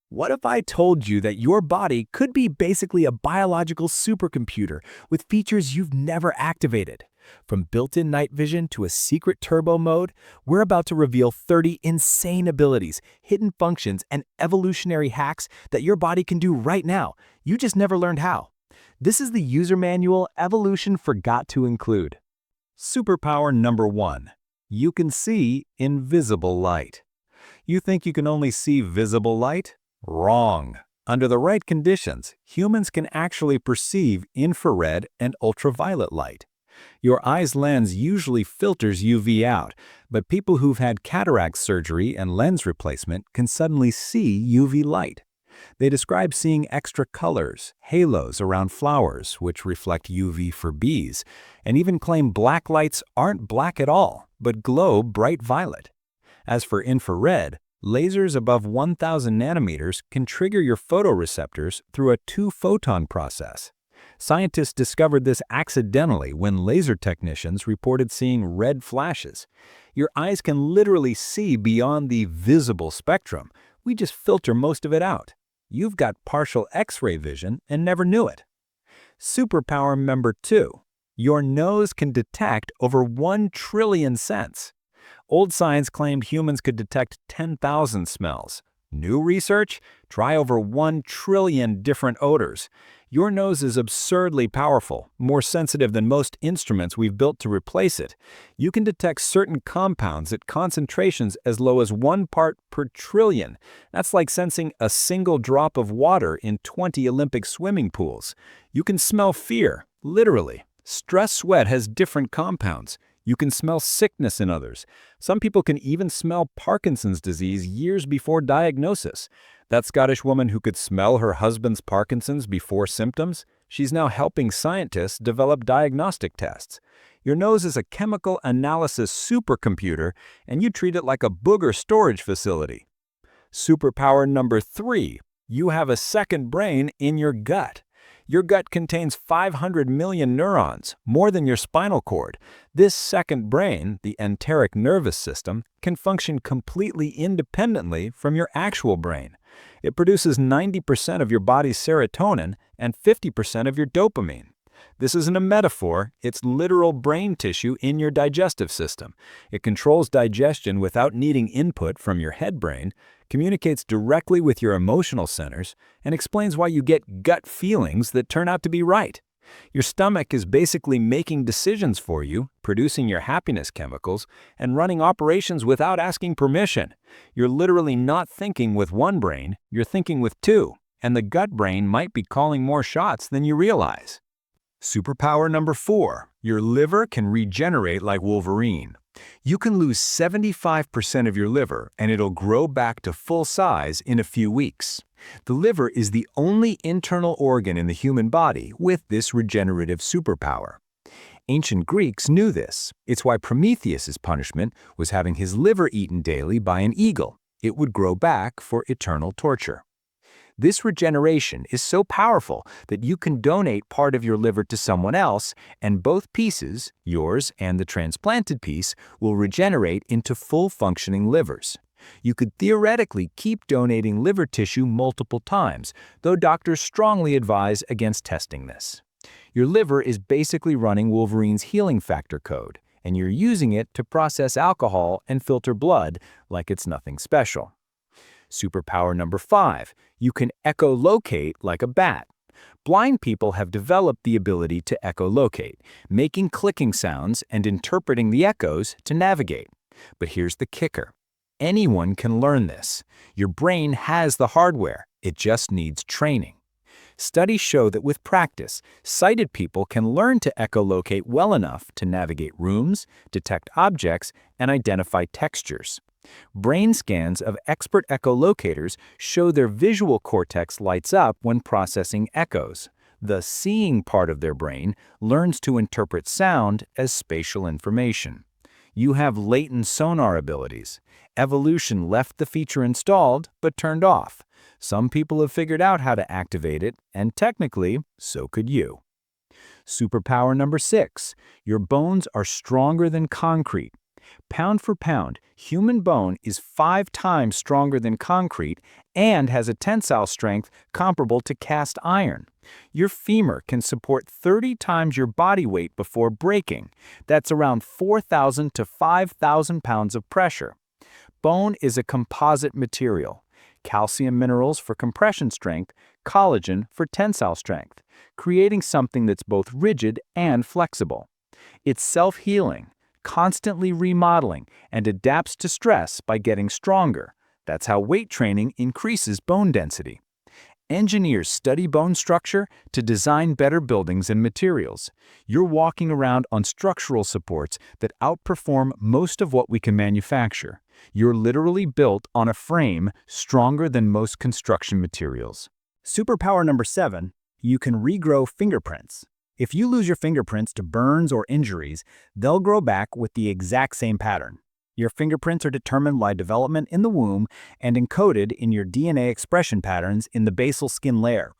What if I told you that your body could be basically a biological supercomputer with features you've never activated? From built-in night vision to a secret turbo mode, we're about to reveal 30 insane abilities, hidden functions, and evolutionary hacks that your body can do right now. You just never learned how. This is the user manual evolution forgot to include. Superpower number 1. You can see invisible light. You think you can only see visible light? Wrong. Under the right conditions, humans can actually perceive infrared and ultraviolet light. Your eye's lens usually filters UV out, but people who've had cataract surgery and lens replacement can suddenly see UV light. They describe seeing extra colors, halos around flowers, which reflect UV for bees, and even claim black lights aren't black at all, but glow bright violet. As for infrared, lasers above 1,000 nanometers can trigger your photoreceptors through a two-photon process. Scientists discovered this accidentally when laser technicians reported seeing red flashes. Your eyes can literally see beyond the visible spectrum. We just filter most of it out. You've got partial X-ray vision and never knew it. Superpower number 2. Your nose can detect over 1 trillion scents. Old science claimed humans could detect 10,000 smells. New research? Try over 1 trillion different odors. Your nose is absurdly powerful, more sensitive than most instruments we've built to replace it. You can detect certain compounds at concentrations as low as 1 part per trillion. That's like sensing a single drop of water in 20 Olympic swimming pools. You can smell fear, literally. Stress sweat has different compounds. You can smell sickness in others. Some people can even smell Parkinson's disease years before diagnosis. That Scottish woman who could smell her husband's Parkinson's before symptoms, she's now helping scientists develop diagnostic tests. Your nose is a chemical analysis supercomputer, and you treat it like a booger storage facility. Superpower number 3. You have a second brain in your gut. Your gut contains 500 million neurons, more than your spinal cord. This second brain, the enteric nervous system, can function completely independently from your actual brain. It produces 90% of your body's serotonin and 50% of your dopamine. This isn't a metaphor, it's literal brain tissue in your digestive system. It controls digestion without needing input from your head brain, communicates directly with your emotional centers, and explains why you get gut feelings that turn out to be right. Your stomach is basically making decisions for you, producing your happiness chemicals, and running operations without asking permission. You're literally not thinking with one brain, you're thinking with two, and the gut brain might be calling more shots than you realize. Superpower number 4. Your liver can regenerate like Wolverine. You can lose 75% of your liver and it'll grow back to full size in a few weeks. The liver is the only internal organ in the human body with this regenerative superpower. Ancient Greeks knew this. It's why Prometheus's punishment was having his liver eaten daily by an eagle. It would grow back for eternal torture. This regeneration is so powerful that you can donate part of your liver to someone else, and both pieces, yours and the transplanted piece, will regenerate into full-functioning livers. You could theoretically keep donating liver tissue multiple times, though doctors strongly advise against testing this. Your liver is basically running Wolverine's healing factor code, and you're using it to process alcohol and filter blood like it's nothing special. Superpower number 5. You can echolocate like a bat. Blind people have developed the ability to echolocate, making clicking sounds and interpreting the echoes to navigate. But here's the kicker. Anyone can learn this. Your brain has the hardware. It just needs training. Studies show that with practice, sighted people can learn to echolocate well enough to navigate rooms, detect objects, and identify textures. Brain scans of expert echolocators show their visual cortex lights up when processing echoes. The seeing part of their brain learns to interpret sound as spatial information. You have latent sonar abilities. Evolution left the feature installed but turned off. Some people have figured out how to activate it, and technically, so could you. Superpower number 6. Your bones are stronger than concrete. Pound for pound, human bone is 5 times stronger than concrete and has a tensile strength comparable to cast iron. Your femur can support 30 times your body weight before breaking. That's around 4,000 to 5,000 pounds of pressure. Bone is a composite material. Calcium minerals for compression strength, collagen for tensile strength, creating something that's both rigid and flexible. It's self-healing, constantly remodeling, and adapts to stress by getting stronger. That's how weight training increases bone density. Engineers study bone structure to design better buildings and materials. You're walking around on structural supports that outperform most of what we can manufacture. You're literally built on a frame stronger than most construction materials. Superpower number 7, you can regrow fingerprints. If you lose your fingerprints to burns or injuries, they'll grow back with the exact same pattern. Your fingerprints are determined by development in the womb and encoded in your DNA expression patterns in the basal skin layer.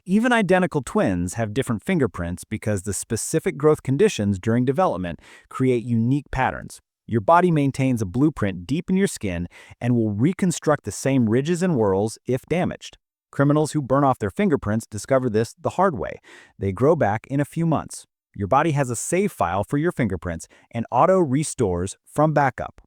Even identical twins have different fingerprints because the specific growth conditions during development create unique patterns. Your body maintains a blueprint deep in your skin and will reconstruct the same ridges and whorls if damaged. Criminals who burn off their fingerprints discover this the hard way. They grow back in a few months. Your body has a save file for your fingerprints and auto-restores from backup.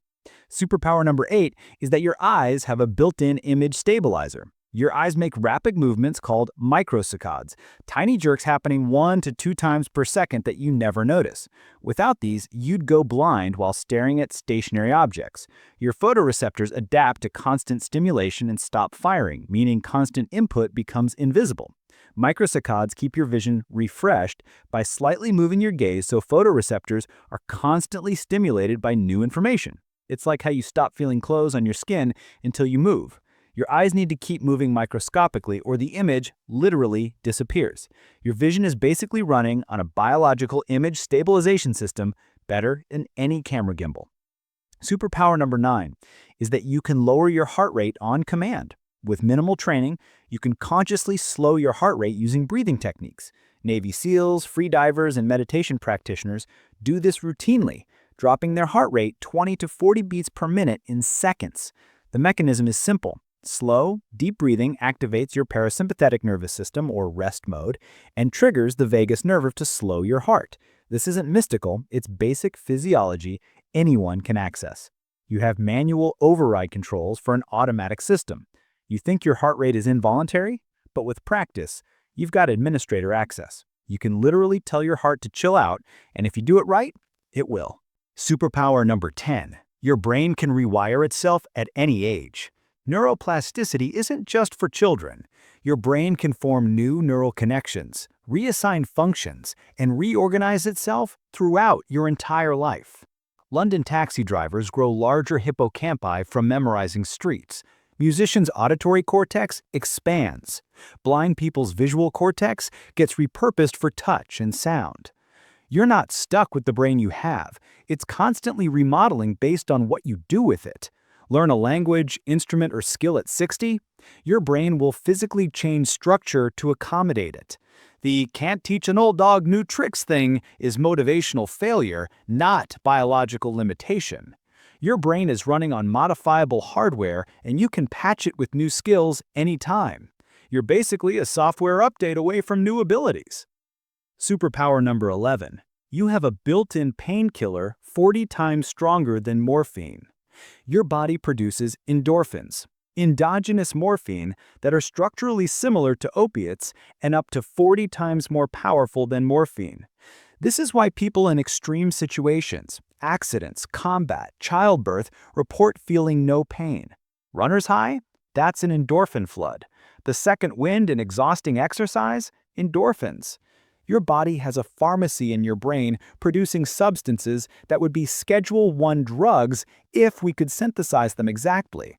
Superpower number 8 is that your eyes have a built-in image stabilizer. Your eyes make rapid movements called microsaccades, tiny jerks happening 1 to 2 times per second that you never notice. Without these, you'd go blind while staring at stationary objects. Your photoreceptors adapt to constant stimulation and stop firing, meaning constant input becomes invisible. Microsaccades keep your vision refreshed by slightly moving your gaze so photoreceptors are constantly stimulated by new information. It's like how you stop feeling clothes on your skin until you move. Your eyes need to keep moving microscopically or the image literally disappears. Your vision is basically running on a biological image stabilization system better than any camera gimbal. Superpower number 9 is that you can lower your heart rate on command. With minimal training, you can consciously slow your heart rate using breathing techniques. Navy SEALs, free divers, and meditation practitioners do this routinely, dropping their heart rate 20 to 40 beats per minute in seconds. The mechanism is simple. Slow, deep breathing activates your parasympathetic nervous system, or rest mode, and triggers the vagus nerve to slow your heart. This isn't mystical, it's basic physiology anyone can access. You have manual override controls for an automatic system. You think your heart rate is involuntary? But with practice, you've got administrator access. You can literally tell your heart to chill out, and if you do it right, it will. Superpower number 10. Your brain can rewire itself at any age. Neuroplasticity isn't just for children. Your brain can form new neural connections, reassign functions, and reorganize itself throughout your entire life. London taxi drivers grow larger hippocampi from memorizing streets. Musicians' auditory cortex expands. Blind people's visual cortex gets repurposed for touch and sound. You're not stuck with the brain you have. It's constantly remodeling based on what you do with it. Learn a language, instrument, or skill at 60, your brain will physically change structure to accommodate it. The can't teach an old dog new tricks thing is motivational failure, not biological limitation. Your brain is running on modifiable hardware, and you can patch it with new skills anytime. You're basically a software update away from new abilities. Superpower number 11. You have a built-in painkiller 40 times stronger than morphine. Your body produces endorphins, endogenous morphine that are structurally similar to opiates and up to 40 times more powerful than morphine. This is why people in extreme situations, accidents, combat, childbirth, report feeling no pain. Runner's high? That's an endorphin flood. The second wind in exhausting exercise? Endorphins. Your body has a pharmacy in your brain producing substances that would be Schedule I drugs if we could synthesize them exactly.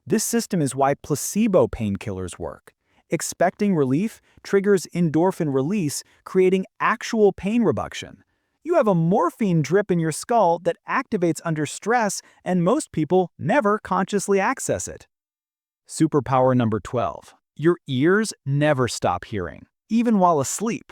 This system is why placebo painkillers work. Expecting relief triggers endorphin release, creating actual pain reduction. You have a morphine drip in your skull that activates under stress, and most people never consciously access it. Superpower number 12. Your ears never stop hearing, even while asleep.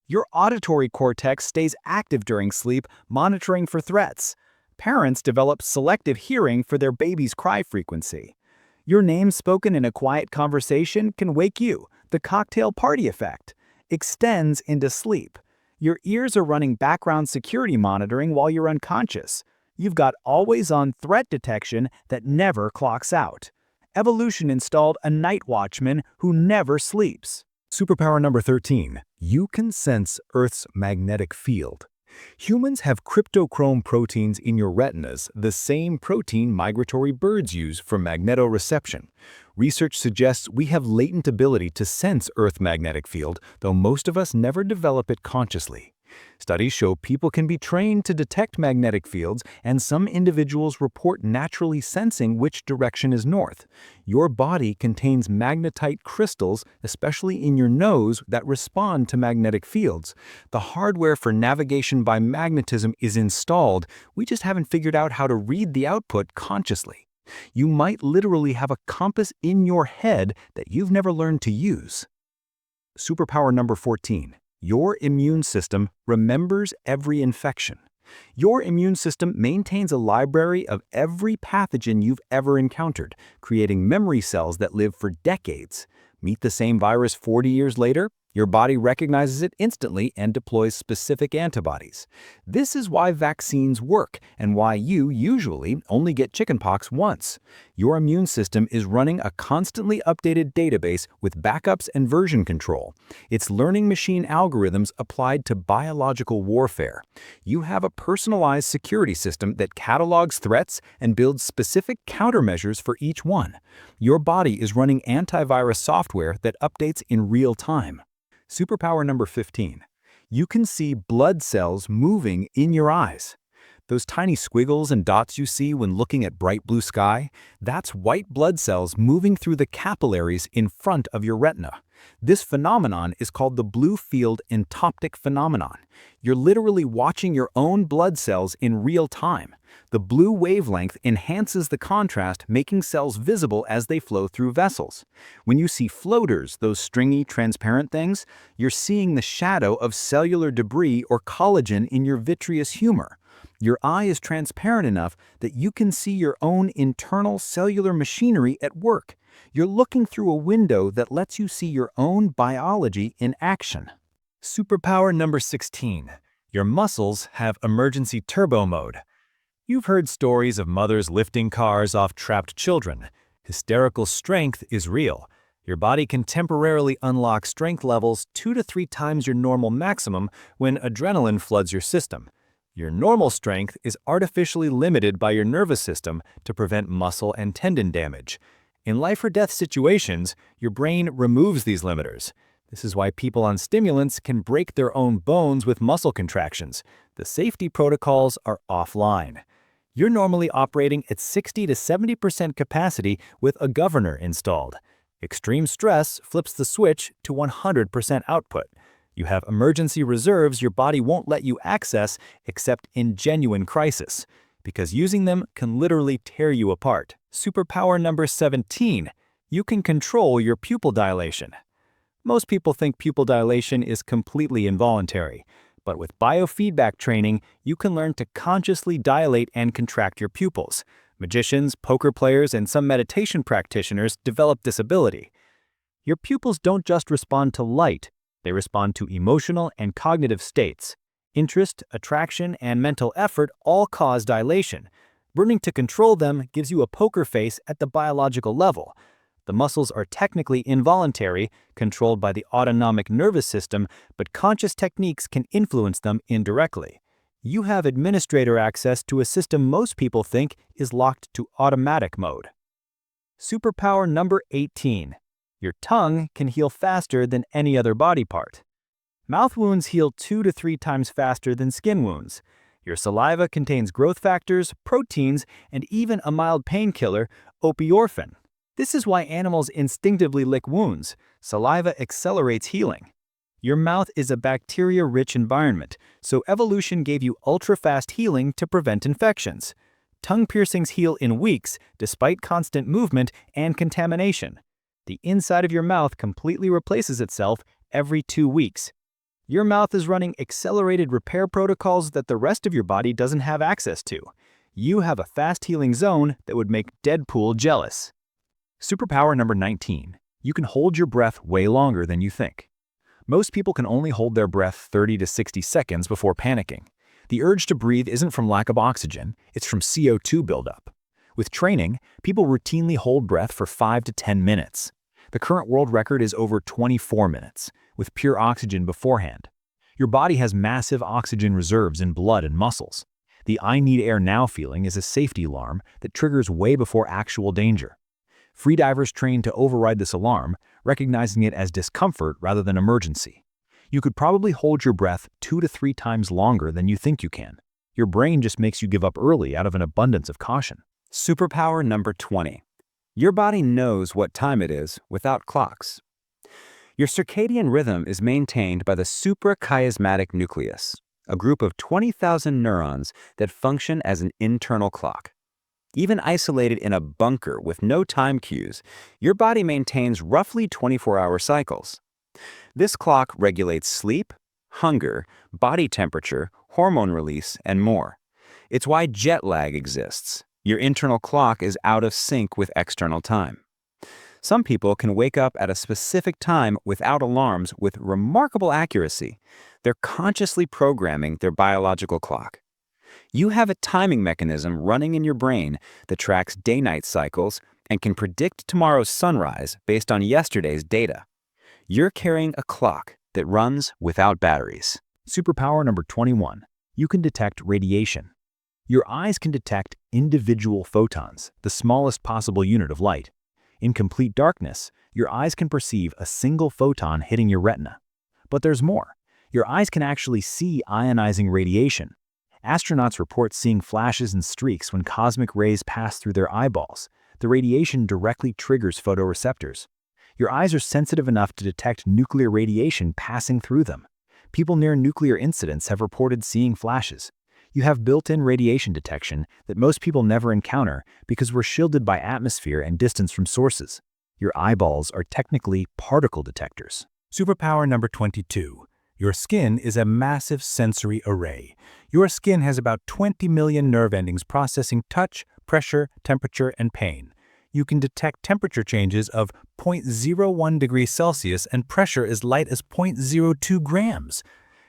Your auditory cortex stays active during sleep, monitoring for threats. Parents develop selective hearing for their baby's cry frequency. Your name spoken in a quiet conversation can wake you. The cocktail party effect extends into sleep. Your ears are running background security monitoring while you're unconscious. You've got always-on threat detection that never clocks out. Evolution installed a night watchman who never sleeps. Superpower number 13. You can sense Earth's magnetic field. Humans have cryptochrome proteins in your retinas, the same protein migratory birds use for magnetoreception. Research suggests we have latent ability to sense Earth's magnetic field, though most of us never develop it consciously. Studies show people can be trained to detect magnetic fields, and some individuals report naturally sensing which direction is north. Your body contains magnetite crystals, especially in your nose, that respond to magnetic fields. The hardware for navigation by magnetism is installed, we just haven't figured out how to read the output consciously. You might literally have a compass in your head that you've never learned to use. Superpower number 14. Your immune system remembers every infection. Your immune system maintains a library of every pathogen you've ever encountered, creating memory cells that live for decades. Meet the same virus 40 years later, your body recognizes it instantly and deploys specific antibodies. This is why vaccines work and why you usually only get chickenpox once. Your immune system is running a constantly updated database with backups and version control. It's learning machine algorithms applied to biological warfare. You have a personalized security system that catalogs threats and builds specific countermeasures for each one. Your body is running antivirus software that updates in real time. Superpower number 15. You can see blood cells moving in your eyes. Those tiny squiggles and dots you see when looking at bright blue sky, that's white blood cells moving through the capillaries in front of your retina. This phenomenon is called the blue field entoptic phenomenon. You're literally watching your own blood cells in real time. The blue wavelength enhances the contrast, making cells visible as they flow through vessels. When you see floaters, those stringy, transparent things, you're seeing the shadow of cellular debris or collagen in your vitreous humor. Your eye is transparent enough that you can see your own internal cellular machinery at work. You're looking through a window that lets you see your own biology in action. Superpower number 16. Your muscles have emergency turbo mode. You've heard stories of mothers lifting cars off trapped children. Hysterical strength is real. Your body can temporarily unlock strength levels 2 to 3 times your normal maximum when adrenaline floods your system. Your normal strength is artificially limited by your nervous system to prevent muscle and tendon damage. In life-or-death situations, your brain removes these limiters. This is why people on stimulants can break their own bones with muscle contractions. The safety protocols are offline. You're normally operating at 60 to 70% capacity with a governor installed. Extreme stress flips the switch to 100% output. You have emergency reserves your body won't let you access except in genuine crisis, because using them can literally tear you apart. Superpower number 17. You can control your pupil dilation. Most people think pupil dilation is completely involuntary, but with biofeedback training, you can learn to consciously dilate and contract your pupils. Magicians, poker players, and some meditation practitioners develop this ability. Your pupils don't just respond to light, they respond to emotional and cognitive states. Interest, attraction, and mental effort all cause dilation. Learning to control them gives you a poker face at the biological level. The muscles are technically involuntary, controlled by the autonomic nervous system, but conscious techniques can influence them indirectly. You have administrator access to a system most people think is locked to automatic mode. Superpower number 18. Your tongue can heal faster than any other body part. Mouth wounds heal 2 to 3 times faster than skin wounds. Your saliva contains growth factors, proteins, and even a mild painkiller, opioorphin. This is why animals instinctively lick wounds. Saliva accelerates healing. Your mouth is a bacteria-rich environment, so evolution gave you ultra-fast healing to prevent infections. Tongue piercings heal in weeks, despite constant movement and contamination. The inside of your mouth completely replaces itself every 2 weeks. Your mouth is running accelerated repair protocols that the rest of your body doesn't have access to. You have a fast-healing zone that would make Deadpool jealous. Superpower number 19. You can hold your breath way longer than you think. Most people can only hold their breath 30 to 60 seconds before panicking. The urge to breathe isn't from lack of oxygen, it's from CO2 buildup. With training, people routinely hold breath for 5 to 10 minutes. The current world record is over 24 minutes, with pure oxygen beforehand. Your body has massive oxygen reserves in blood and muscles. The "I need air now" feeling is a safety alarm that triggers way before actual danger. Freedivers train to override this alarm, recognizing it as discomfort rather than emergency. You could probably hold your breath 2 to 3 times longer than you think you can. Your brain just makes you give up early out of an abundance of caution. Superpower number 20. Your body knows what time it is without clocks. Your circadian rhythm is maintained by the suprachiasmatic nucleus, a group of 20,000 neurons that function as an internal clock. Even isolated in a bunker with no time cues, your body maintains roughly 24-hour cycles. This clock regulates sleep, hunger, body temperature, hormone release, and more. It's why jet lag exists. Your internal clock is out of sync with external time. Some people can wake up at a specific time without alarms with remarkable accuracy. They're consciously programming their biological clock. You have a timing mechanism running in your brain that tracks day-night cycles and can predict tomorrow's sunrise based on yesterday's data. You're carrying a clock that runs without batteries. Superpower number 21. You can detect radiation. Your eyes can detect individual photons, the smallest possible unit of light. In complete darkness, your eyes can perceive a single photon hitting your retina. But there's more. Your eyes can actually see ionizing radiation. Astronauts report seeing flashes and streaks when cosmic rays pass through their eyeballs. The radiation directly triggers photoreceptors. Your eyes are sensitive enough to detect nuclear radiation passing through them. People near nuclear incidents have reported seeing flashes. You have built-in radiation detection that most people never encounter because we're shielded by atmosphere and distance from sources. Your eyeballs are technically particle detectors. Superpower number 22. Your skin is a massive sensory array. Your skin has about 20 million nerve endings processing touch, pressure, temperature, and pain. You can detect temperature changes of 0.01 degrees Celsius and pressure as light as 0.02 grams.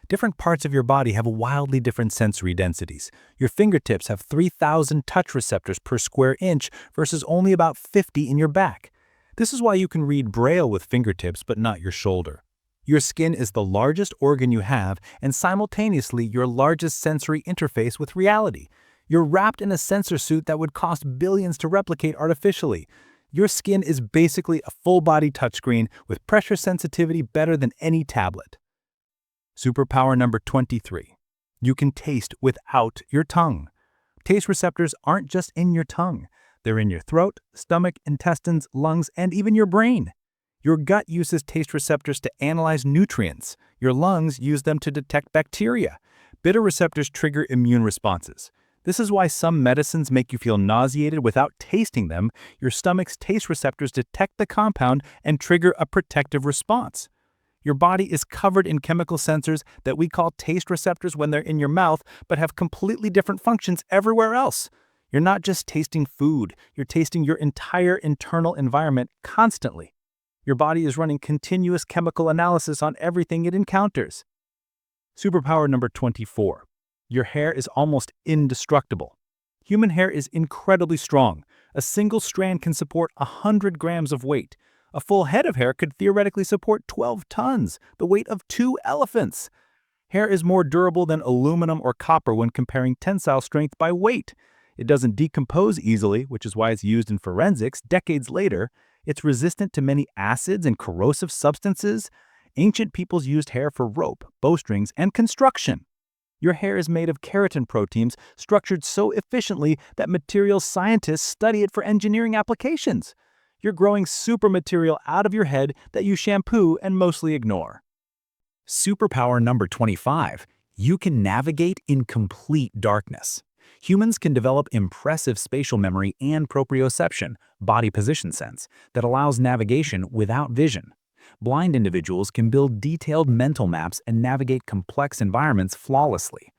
Different parts of your body have wildly different sensory densities. Your fingertips have 3,000 touch receptors per square inch versus only about 50 in your back. This is why you can read Braille with fingertips but not your shoulder. Your skin is the largest organ you have and simultaneously your largest sensory interface with reality. You're wrapped in a sensor suit that would cost billions to replicate artificially. Your skin is basically a full-body touchscreen with pressure sensitivity better than any tablet. Superpower number 23. You can taste without your tongue. Taste receptors aren't just in your tongue. They're in your throat, stomach, intestines, lungs, and even your brain. Your gut uses taste receptors to analyze nutrients. Your lungs use them to detect bacteria. Bitter receptors trigger immune responses. This is why some medicines make you feel nauseated without tasting them. Your stomach's taste receptors detect the compound and trigger a protective response. Your body is covered in chemical sensors that we call taste receptors when they're in your mouth, but have completely different functions everywhere else. You're not just tasting food, you're tasting your entire internal environment constantly. Your body is running continuous chemical analysis on everything it encounters. Superpower number 24. Your hair is almost indestructible. Human hair is incredibly strong. A single strand can support 100 grams of weight. A full head of hair could theoretically support 12 tons, the weight of 2 elephants. Hair is more durable than aluminum or copper when comparing tensile strength by weight. It doesn't decompose easily, which is why it's used in forensics decades later. It's resistant to many acids and corrosive substances. Ancient peoples used hair for rope, bowstrings, and construction. Your hair is made of keratin proteins structured so efficiently that materials scientists study it for engineering applications. You're growing super material out of your head that you shampoo and mostly ignore. Superpower number 25. You can navigate in complete darkness. Humans can develop impressive spatial memory and proprioception, body position sense, that allows navigation without vision. Blind individuals can build detailed mental maps and navigate complex environments flawlessly.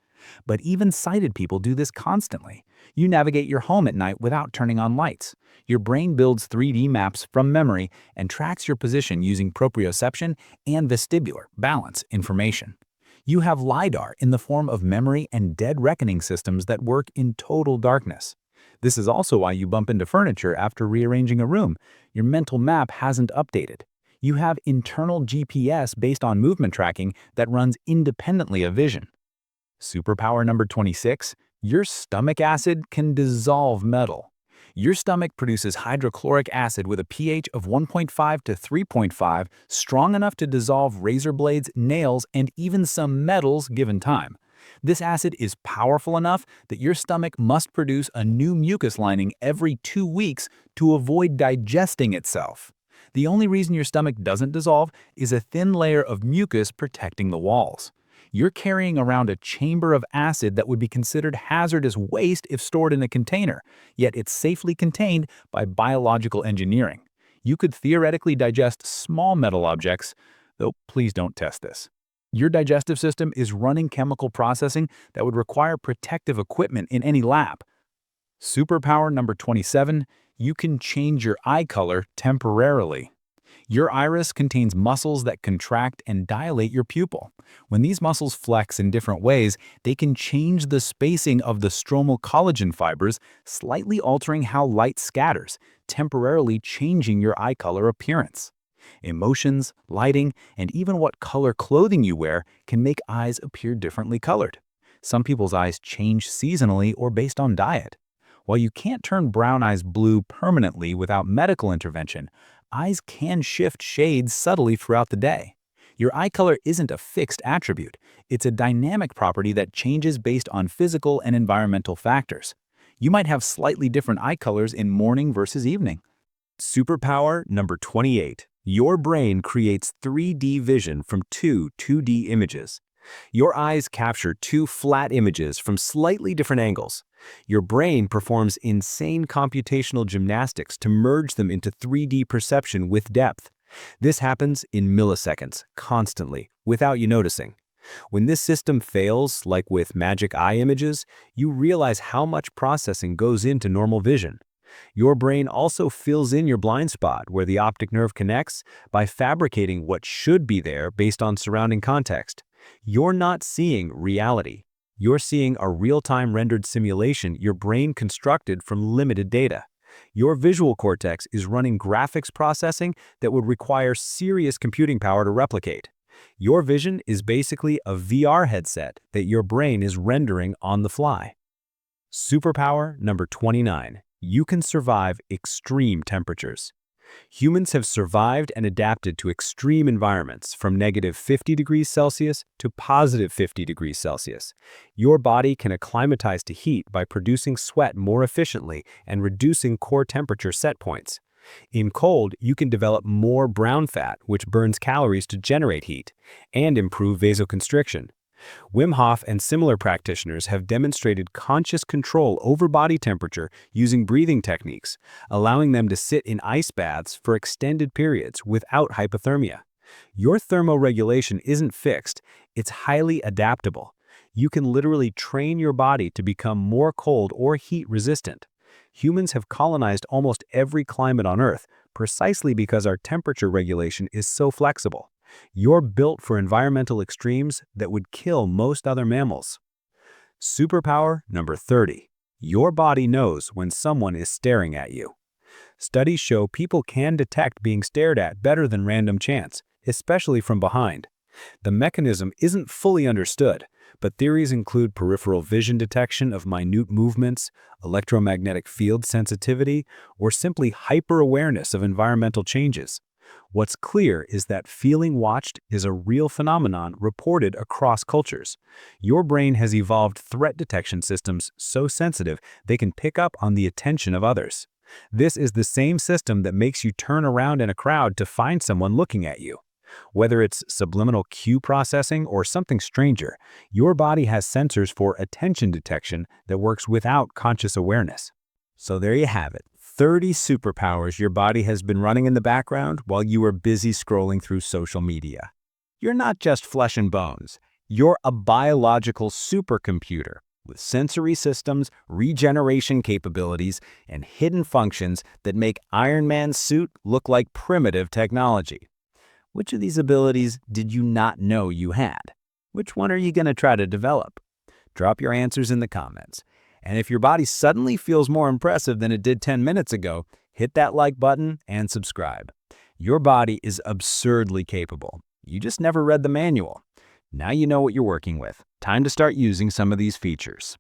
But even sighted people do this constantly. You navigate your home at night without turning on lights. Your brain builds 3D maps from memory and tracks your position using proprioception and vestibular balance information. You have LiDAR in the form of memory and dead reckoning systems that work in total darkness. This is also why you bump into furniture after rearranging a room. Your mental map hasn't updated. You have internal GPS based on movement tracking that runs independently of vision. Superpower number 26, your stomach acid can dissolve metal. Your stomach produces hydrochloric acid with a pH of 1.5 to 3.5, strong enough to dissolve razor blades, nails, and even some metals given time. This acid is powerful enough that your stomach must produce a new mucus lining every 2 weeks to avoid digesting itself. The only reason your stomach doesn't dissolve is a thin layer of mucus protecting the walls. You're carrying around a chamber of acid that would be considered hazardous waste if stored in a container, yet it's safely contained by biological engineering. You could theoretically digest small metal objects, though please don't test this. Your digestive system is running chemical processing that would require protective equipment in any lab. Superpower number 27, you can change your eye color temporarily. Your iris contains muscles that contract and dilate your pupil. When these muscles flex in different ways, they can change the spacing of the stromal collagen fibers, slightly altering how light scatters, temporarily changing your eye color appearance. Emotions, lighting, and even what color clothing you wear can make eyes appear differently colored. Some people's eyes change seasonally or based on diet. While you can't turn brown eyes blue permanently without medical intervention, eyes can shift shades subtly throughout the day. Your eye color isn't a fixed attribute. It's a dynamic property that changes based on physical and environmental factors. You might have slightly different eye colors in morning versus evening. Superpower number 28. Your brain creates 3D vision from two 2D images. Your eyes capture two flat images from slightly different angles. Your brain performs insane computational gymnastics to merge them into 3D perception with depth. This happens in milliseconds, constantly, without you noticing. When this system fails, like with magic eye images, you realize how much processing goes into normal vision. Your brain also fills in your blind spot where the optic nerve connects by fabricating what should be there based on surrounding context. You're not seeing reality. You're seeing a real-time rendered simulation your brain constructed from limited data. Your visual cortex is running graphics processing that would require serious computing power to replicate. Your vision is basically a VR headset that your brain is rendering on the fly. Superpower number 29. You can survive extreme temperatures. Humans have survived and adapted to extreme environments from -50 degrees Celsius to +50 degrees Celsius. Your body can acclimatize to heat by producing sweat more efficiently and reducing core temperature set points. In cold, you can develop more brown fat, which burns calories to generate heat, and improve vasoconstriction. Wim Hof and similar practitioners have demonstrated conscious control over body temperature using breathing techniques, allowing them to sit in ice baths for extended periods without hypothermia. Your thermoregulation isn't fixed, it's highly adaptable. You can literally train your body to become more cold or heat resistant. Humans have colonized almost every climate on Earth precisely because our temperature regulation is so flexible. You're built for environmental extremes that would kill most other mammals. Superpower number 30. Your body knows when someone is staring at you. Studies show people can detect being stared at better than random chance, especially from behind. The mechanism isn't fully understood, but theories include peripheral vision detection of minute movements, electromagnetic field sensitivity, or simply hyper-awareness of environmental changes. What's clear is that feeling watched is a real phenomenon reported across cultures. Your brain has evolved threat detection systems so sensitive they can pick up on the attention of others. This is the same system that makes you turn around in a crowd to find someone looking at you. Whether it's subliminal cue processing or something stranger, your body has sensors for attention detection that works without conscious awareness. So there you have it. 30 superpowers your body has been running in the background while you are busy scrolling through social media. You're not just flesh and bones. You're a biological supercomputer with sensory systems, regeneration capabilities, and hidden functions that make Iron Man's suit look like primitive technology. Which of these abilities did you not know you had? Which one are you going to try to develop? Drop your answers in the comments. And if your body suddenly feels more impressive than it did 10 minutes ago, hit that like button and subscribe. Your body is absurdly capable. You just never read the manual. Now you know what you're working with. Time to start using some of these features.